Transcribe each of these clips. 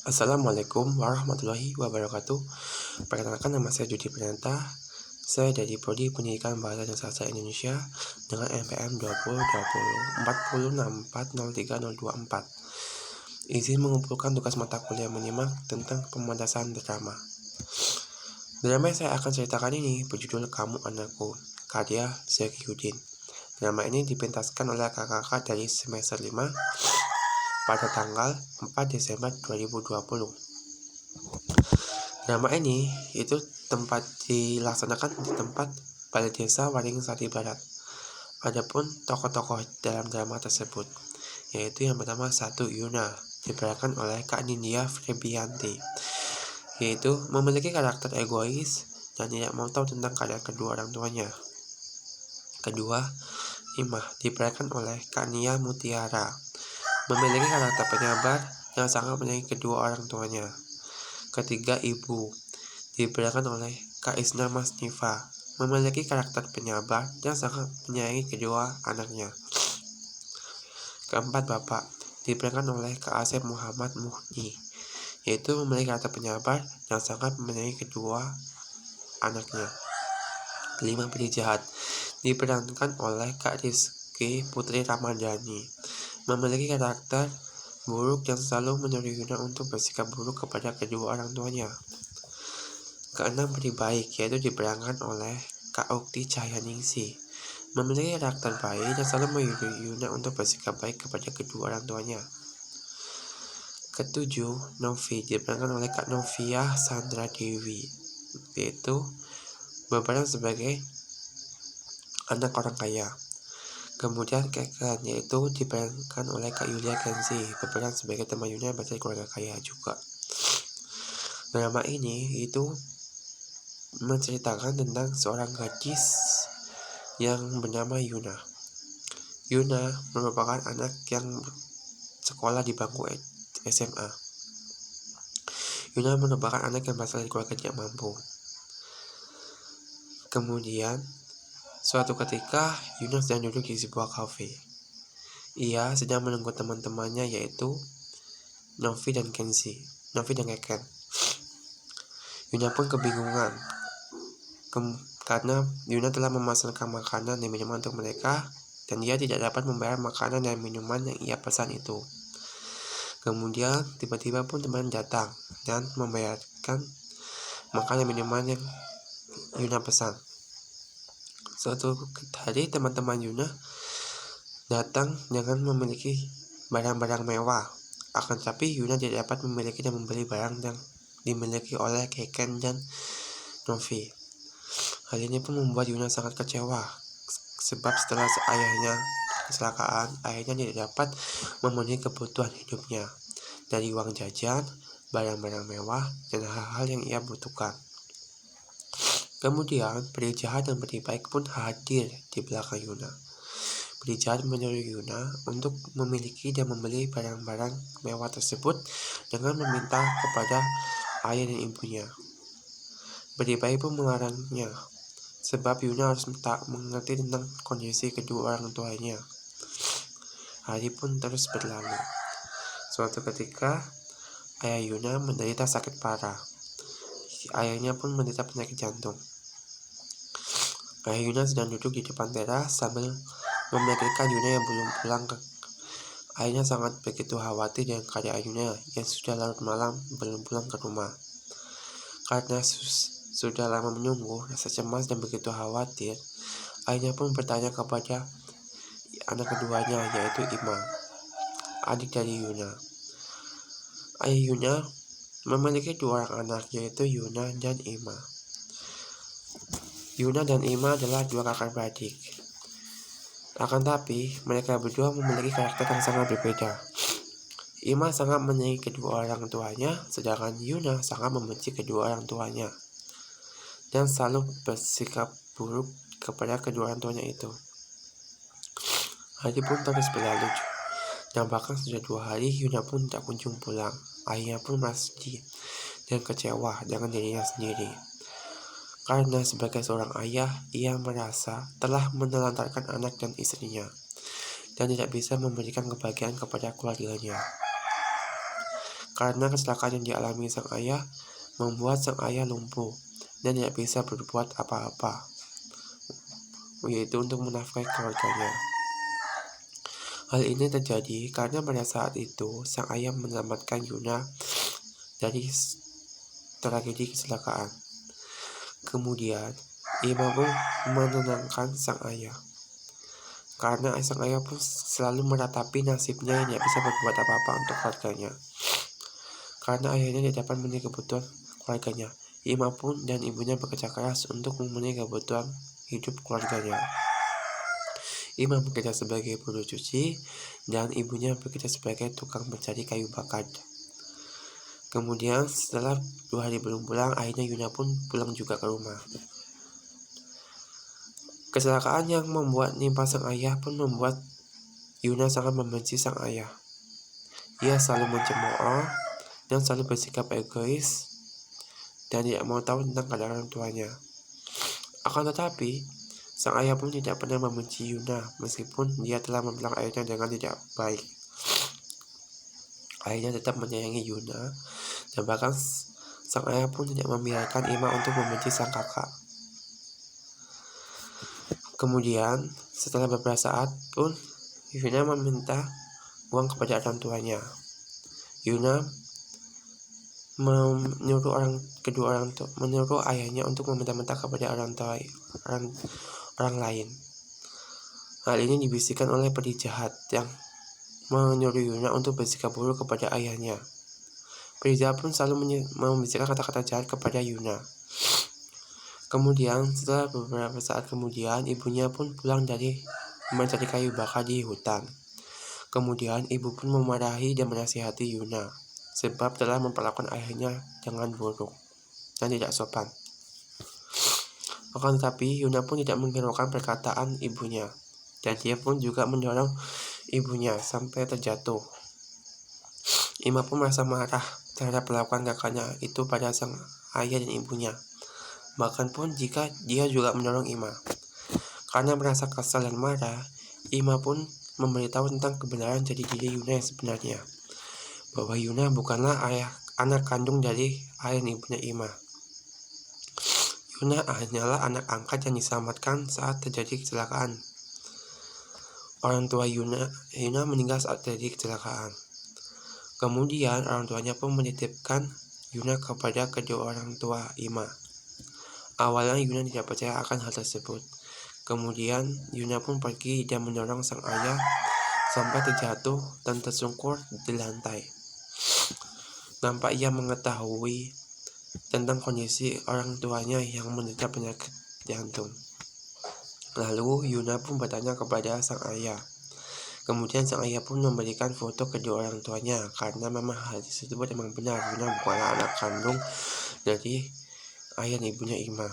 Assalamualaikum warahmatullahi wabarakatuh. Perkenalkan, nama saya Judi Pranata. Saya dari Prodi Pendidikan Bahasa dan Sastra Indonesia dengan NPM 2020 40640324. Izin mengumpulkan tugas mata kuliah menyimak tentang pementasan drama. Drama yang saya akan ceritakan ini berjudul Kamu Anakku, karya Zaki-Udin. Drama ini dipentaskan oleh kakak-kakak dari semester 5 pada tanggal 4 Desember 2020. Drama ini itu tempat dilaksanakan di tempat Balai Desa Waring Sari Barat. Adapun tokoh-tokoh dalam drama tersebut yaitu yang pertama 1 Yuna, diperankan oleh Kak Nindya Febrianti, yaitu memiliki karakter egois dan tidak mau tahu tentang keadaan kedua orang tuanya. Kedua, Imah, diperankan oleh Kak Nia Mutiara, memiliki karakter penyabar yang sangat menyayangi kedua orang tuanya. Ketiga, Ibu, diperankan oleh Kak Isna Masnifa, memiliki karakter penyabar yang sangat menyayangi kedua anaknya. Keempat, Bapak, diperankan oleh Kak Asep Muhammad Muhni, yaitu memiliki karakter penyabar yang sangat menyayangi kedua anaknya. Kelima, Penjahat, diperankan oleh Kak Rizky Putri Ramadhani, memiliki karakter buruk yang selalu menyuruh Yuna untuk bersikap buruk kepada kedua orang tuanya. Keenam, Peri Baik, yaitu diperankan oleh Kak Ukti Cahyaningsih, memiliki karakter baik dan selalu menyuruh Yuna untuk bersikap baik kepada kedua orang tuanya. Ketujuh, Novi, diperankan oleh Kak Novia Sandra Dewi, yaitu berperan sebagai anak orang kaya. Kemudian Keken, yaitu diperankan oleh Kak Yulia Kenzi, berperan sebagai teman Yuna dari keluarga kaya juga. Drama ini itu menceritakan tentang seorang gadis yang bernama Yuna. Yuna merupakan anak yang sekolah di bangku SMA. Yuna merupakan anak yang berasal dari keluarga tidak mampu. Kemudian, suatu ketika Yuna sedang duduk di sebuah kafe. Ia sedang menunggu teman-temannya, yaitu Novi dan Keken. Yuna pun kebingungan karena Yuna telah memesankan makanan dan minuman untuk mereka, dan dia tidak dapat membayar makanan dan minuman yang ia pesan itu. Kemudian tiba-tiba pun teman datang dan membayarkan makanan dan minuman yang Yuna pesan. Suatu hari teman-teman Yuna datang dengan memiliki barang-barang mewah, akan tetapi Yuna tidak dapat memiliki dan membeli barang yang dimiliki oleh Keken dan Novi. Hal ini pun membuat Yuna sangat kecewa, sebab setelah ayahnya kecelakaan, ayahnya tidak dapat memenuhi kebutuhan hidupnya dari uang jajan, barang-barang mewah, dan hal-hal yang ia butuhkan. Kemudian, Peri Jahat dan Peri Baik pun hadir di belakang Yuna. Peri Jahat menyuruh Yuna untuk memiliki dan membeli barang-barang mewah tersebut dengan meminta kepada ayah dan ibunya. Peri Baik pun melarangnya, sebab Yuna harus tak mengerti tentang kondisi kedua orang tuanya. Hari pun terus berlalu. Suatu ketika, ayah Yuna menderita sakit parah. Ayahnya pun menderita penyakit jantung. Ayah Yuna sedang duduk di depan teras sambil memikirkan Yuna yang belum pulang ke. Ayahnya sangat begitu khawatir dengan keadaan Yuna yang sudah larut malam belum pulang ke rumah. Karena sudah lama menunggu, rasa cemas dan begitu khawatir, ayahnya pun bertanya kepada anak keduanya, yaitu Ima, adik dari Yuna. Ayah Yuna memiliki dua orang anak, yaitu Yuna dan Ima. Yuna dan Ima adalah dua kakak beradik. Akan tapi, mereka berdua memiliki karakter yang sangat berbeda. Ima sangat menyayangi kedua orang tuanya, sedangkan Yuna sangat membenci kedua orang tuanya dan selalu bersikap buruk kepada kedua orang tuanya itu. Hari pun terus berlalu, dan bahkan sudah 2 hari Yuna pun tak kunjung pulang. Ayahnya pun merasa sedih dan kecewa dengan dirinya sendiri. Karena sebagai seorang ayah, ia merasa telah menelantarkan anak dan istrinya dan tidak bisa memberikan kebahagiaan kepada keluarganya. karena kecelakaan yang dialami sang ayah membuat sang ayah lumpuh dan tidak bisa berbuat apa-apa, yaitu untuk menafkahi keluarganya. Hal ini terjadi karena pada saat itu sang ayah menyelamatkan Yuna dari tragedi kecelakaan. Kemudian Ima pun menenangkan sang ayah, karena sang ayah pun selalu meratapi nasibnya yang tidak bisa berbuat apa-apa untuk keluarganya. Karena ayahnya tidak dapat memenuhi kebutuhan keluarganya, Ima pun dan ibunya bekerja keras untuk memenuhi kebutuhan hidup keluarganya. Ima bekerja sebagai buruh cuci dan ibunya bekerja sebagai tukang mencari kayu bakar. Kemudian setelah 2 hari belum pulang, akhirnya Yuna pun pulang juga ke rumah. Kecelakaan yang membuat nimpa sang ayah pun membuat Yuna sangat membenci sang ayah. Ia selalu mencemooh dan selalu bersikap egois dan tidak mau tahu tentang keadaan orang tuanya. Akan tetapi, sang ayah pun tidak pernah membenci Yuna meskipun dia telah membilang ayahnya dengan tidak baik. Ayahnya tetap menyayangi Yuna dan bahkan sang ayah pun tidak membiarkan Ima untuk membenci sang kakak. Kemudian, setelah beberapa saat pun Yuna meminta uang kepada orang tuanya. Yuna menyuruh ayahnya untuk meminta-minta kepada orang lain. Hal ini dibisikkan oleh peri jahat yang menyuruh Yuna untuk bersikap buruk kepada ayahnya. Peri jahat pun selalu membisikkan kata-kata jahat kepada Yuna. Kemudian setelah beberapa saat kemudian, ibunya pun pulang dari mencari kayu bakar di hutan. Kemudian ibu pun memarahi dan menasihati Yuna sebab telah memperlakukan ayahnya dengan buruk dan tidak sopan. Akan tetapi Yuna pun tidak menghiraukan perkataan ibunya, dan dia pun juga mendorong ibunya sampai terjatuh. Ima pun merasa marah terhadap perlakuan kakaknya itu pada sang ayah dan ibunya, bahkan pun jika dia juga mendorong Ima. Karena merasa kesal dan marah, Ima pun memberitahu tentang kebenaran jati diri Yuna yang sebenarnya, bahwa Yuna bukanlah anak kandung dari ayah dan ibunya Ima. Yuna hanyalah anak angkat yang diselamatkan saat terjadi kecelakaan. Orang tua Yuna meninggal saat terjadi kecelakaan. Kemudian orang tuanya pun menitipkan Yuna kepada kedua orang tua Ima. Awalnya Yuna tidak percaya akan hal tersebut. Kemudian Yuna pun pergi dan mendorong sang ayah sampai terjatuh dan tersungkur di lantai. Nampak ia mengetahui tentang kondisi orang tuanya yang menderita penyakit jantung. Lalu Yuna pun bertanya kepada sang ayah. Kemudian sang ayah pun memberikan foto kedua orang tuanya, karena memang hal tersebut memang benar. Yuna bukanlah anak kandung dari ayah dan ibunya Ima.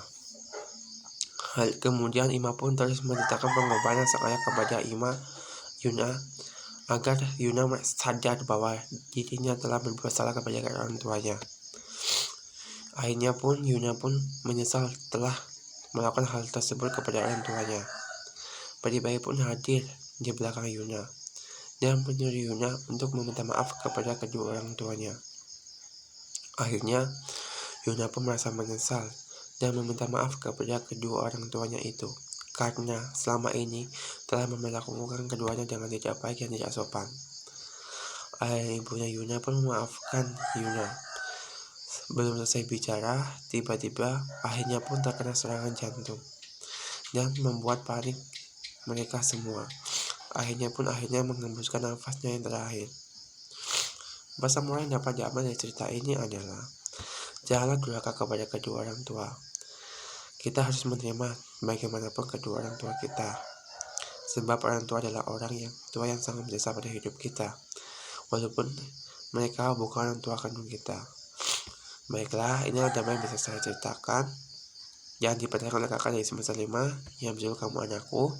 Kemudian Ima pun terus menceritakan pengorbanan sang ayah kepada Yuna agar Yuna sadar bahwa dirinya telah berbuat salah kepada orang tuanya. Akhirnya pun Yuna pun menyesal telah melakukan hal tersebut kepada orang tuanya. Peri bayi pun hadir di belakang Yuna dan menyuruh Yuna untuk meminta maaf kepada kedua orang tuanya. Akhirnya Yuna pun merasa menyesal dan meminta maaf kepada kedua orang tuanya itu, karena selama ini telah memperlakukan keduanya dengan tidak baik dan tidak sopan. Ayah ibunya Yuna pun memaafkan Yuna. Belum selesai bicara, tiba-tiba akhirnya pun terkena serangan jantung dan membuat panik mereka semua. Akhirnya menghembuskan nafasnya yang terakhir. Pesan moral yang dapat diambil dari cerita ini adalah janganlah durhaka kepada kedua orang tua. Kita harus menerima bagaimanapun kedua orang tua kita, sebab orang tua adalah orang yang tua yang sangat berjasa pada hidup kita, walaupun mereka bukan orang tua kandung kita. Baiklah, inilah damai yang bisa saya ceritakan yang dipercayakan oleh kakak dari semester 5 yang berjudul Kamu Anakku.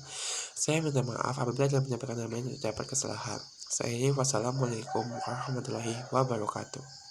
Saya minta maaf apabila dalam menyampaikan nama ini terdapat kesalahan. Saya ini wassalamualaikum warahmatullahi wabarakatuh.